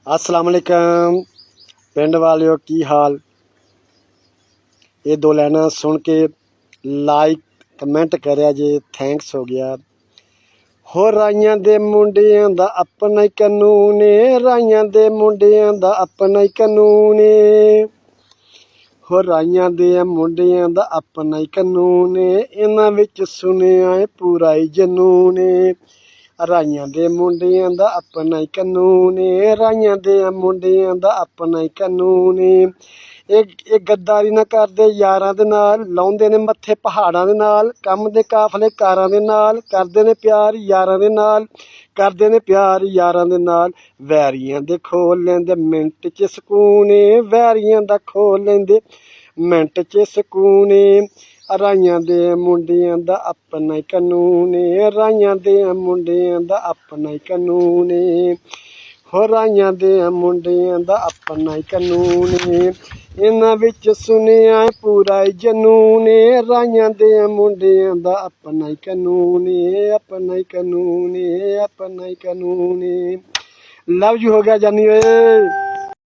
अस्सलाम वालेकुम पिंड वालियो की हाल। ये दो लाइना सुन के लाइक कमेंट करिया जे, थैंक्स हो गया। हो राइयां दे मुंडियां दा अपना ही कानून है, राइयां दे मुंडियां दा अपना ही कानून है। हो राइयां दे मुंडियां दा अपना ही कानून है, इन्हां विच सुनिया है पूरा ही जनून है। राइयां दे मुंडियां दा अपना ही कानून है, राइयां दे मुंडियां दा अपना ही कानून है। ਇਹ ਗੱਦਾਰੀ ਨਾ ਕਰਦੇ ਯਾਰਾਂ ਦੇ ਨਾਲ, ਲਾਉਂਦੇ ਨੇ ਮੱਥੇ ਪਹਾੜਾਂ ਦੇ ਨਾਲ, ਕੰਮ ਦੇ ਕਾਫਲੇ ਕਾਰਾਂ ਦੇ ਨਾਲ, ਕਰਦੇ ਨੇ ਪਿਆਰ ਯਾਰਾਂ ਦੇ ਨਾਲ, ਕਰਦੇ ਨੇ ਪਿਆਰ ਯਾਰਾਂ ਦੇ ਨਾਲ। ਵੈਰੀਆਂ ਦੇ ਖੋਲ ਲੈਂਦੇ ਮਿੰਟ 'ਚ ਸਕੂਨ ਏ, ਵੈਰੀਆਂ ਦਾ ਖੋਲ ਲੈਂਦੇ ਮਿੰਟ 'ਚ ਸਕੂਨ ਏ। ਰਾਈਆਂ ਦੇ ਮੁੰਡਿਆਂ ਦਾ ਆਪਣਾ ਹੀ ਕਾਨੂੰਨ ਏ, ਰਾਈਆਂ ਦੇ ਮੁੰਡਿਆਂ ਦਾ ਆਪਣਾ ਹੀ ਕਾਨੂੰਨ ਏ। ਹੋ ਰਾਈਆਂ ਦੇ ਮੁੰਡਿਆਂ ਦਾ ਆਪਣਾ ਹੀ ਕਾਨੂੰਨ ਏ, ਇਹਨਾਂ ਵਿੱਚ ਸੁਣਿਆ ਪੂਰਾ ਹੀ ਜਨੂਨ ਏ। ਰਾਈਆਂ ਦੇ ਮੁੰਡਿਆਂ ਦਾ ਆਪਣਾ ਹੀ ਕਾਨੂੰਨ ਏ, ਆਪਣਾ ਹੀ ਕਾਨੂੰਨ ਏ, ਆਪਣਾ ਹੀ ਕਾਨੂੰਨ ਏ। ਲਵ ਯੂ ਹੋ ਗਿਆ ਜਾਨੀ ਓਏ।